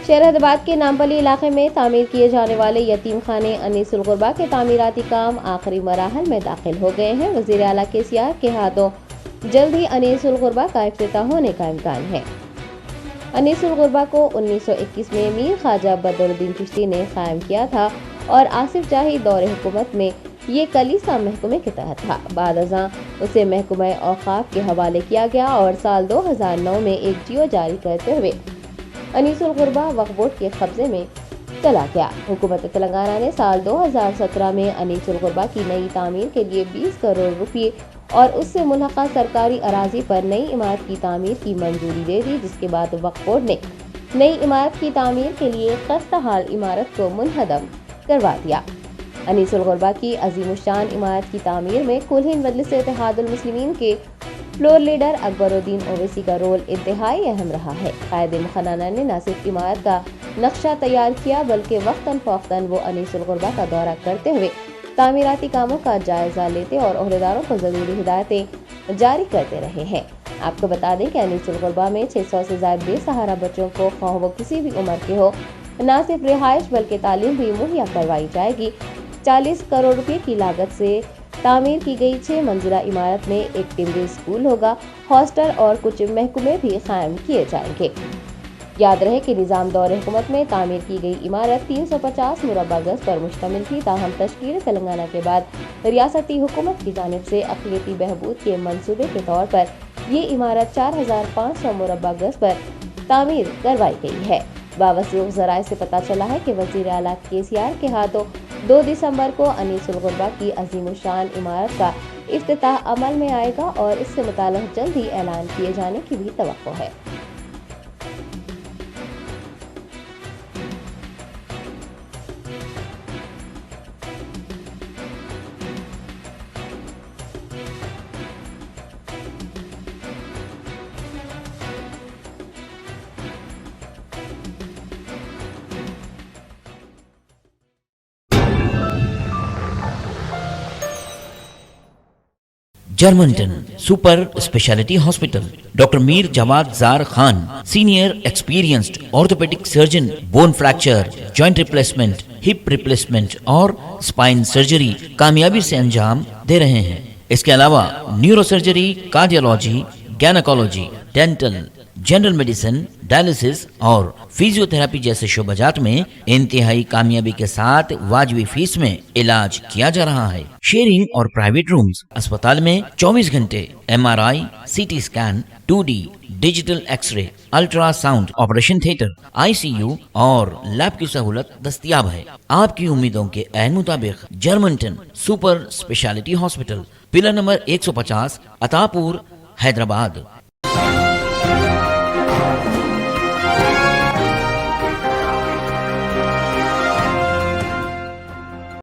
شہر حیدرآباد کے نامپلی علاقے میں تعمیر کیے جانے والے یتیم خانے انیس الغربا کے تعمیراتی کام آخری مراحل میں داخل ہو گئے ہیں۔ وزیر اعلیٰ KCR کے ہاتھوں جلد ہی انیس الغربا کا افتتاح ہونے کا امکان ہے۔ انیس الغربا کو 1921 میں میر خواجہ بدر الدین چشتی نے قائم کیا تھا اور آصف جاہی دور حکومت میں یہ کلیسا محکمے کے تحت تھا۔ بعد ازاں اسے محکمہ اوقاف کے حوالے کیا گیا اور سال 2009 میں ایک جیو جاری کرتے ہوئے انیس الغربا وقف بورڈ کے قبضے میں چلا گیا۔ حکومت تلنگانہ نے سال 2017 میں انیس الغربا کی نئی تعمیر کے لیے 20 کروڑ روپے اور اس سے ملحقہ سرکاری اراضی پر نئی عمارت کی تعمیر کی منظوری دے دی، جس کے بعد وقف بورڈ نے نئی عمارت کی تعمیر کے لیے خستہ حال عمارت کو منہدم کروا دیا۔ انیس الغربا کی عظیم الشان عمارت کی تعمیر میں کل ہند مجلس اتحاد المسلمین کے فلور لیڈر اکبر الدین اویسی کا رول انتہائی اہم رہا ہے۔ قائد مخننہ نے نہ صرف عمارت کا نقشہ تیار کیا بلکہ وقتاً فوقتاً وہ انیس الغربا کا دورہ کرتے ہوئے تعمیراتی کاموں کا جائزہ لیتے اور عہدیداروں کو ضروری ہدایتیں جاری کرتے رہے ہیں۔ آپ کو بتا دیں کہ انیس الغربا میں 600 سے زائد بے سہارا بچوں کو خواہ وہ کسی بھی عمر کے ہو نہ صرف رہائش بلکہ تعلیم بھی مہیا کروائی جائے گی۔ 40 کروڑ روپے کی لاگت سے تعمیر کی گئی 6 منزلہ عمارت میں ایک ٹمبری اسکول ہوگا، ہاسٹل اور کچھ محکمے بھی قائم کیے جائیں گے۔ یاد رہے کہ نظام دور حکومت میں تعمیر کی گئی عمارت 350 مربع گز پر مشتمل تھی، تاہم تشکیل تلنگانہ کے بعد ریاستی حکومت کی جانب سے اقلیتی بہبود کے منصوبے کے طور پر یہ عمارت 4500 مربع گز پر تعمیر کروائی گئی ہے۔ باوثوق ذرائع سے پتہ چلا ہے کہ وزیر اعلیٰ KCR کے ہاتھوں 2 دسمبر کو انیس الغربا کی عظیم الشان عمارت کا افتتاح عمل میں آئے گا اور اس سے متعلق جلد ہی اعلان کیے جانے کی بھی توقع ہے۔ جرمنٹن super speciality hospital, doctor Mir Jawad Zar Khan, senior experienced orthopaedic surgeon, bone fracture, joint replacement, hip replacement اور اسپائن سرجری کامیابی سے انجام دے رہے ہیں۔ اس کے علاوہ neurosurgery, cardiology, gynaecology, dental, general medicine, dialysis اور فزیو تھراپی جیسے شعبات میں انتہائی کامیابی کے ساتھ واجبی فیس میں علاج کیا جا رہا ہے۔ شیئرنگ اور پرائیویٹ رومز، اسپتال میں 24 گھنٹے MRI، CT scan, 2D digital X ray, ultra sound, operation theatre, ICU اور لیب کی سہولت دستیاب ہے۔ آپ کی امیدوں کے عین مطابق جرمنٹن super speciality hospital, pillar number 150، عطا پور، حیدرآباد۔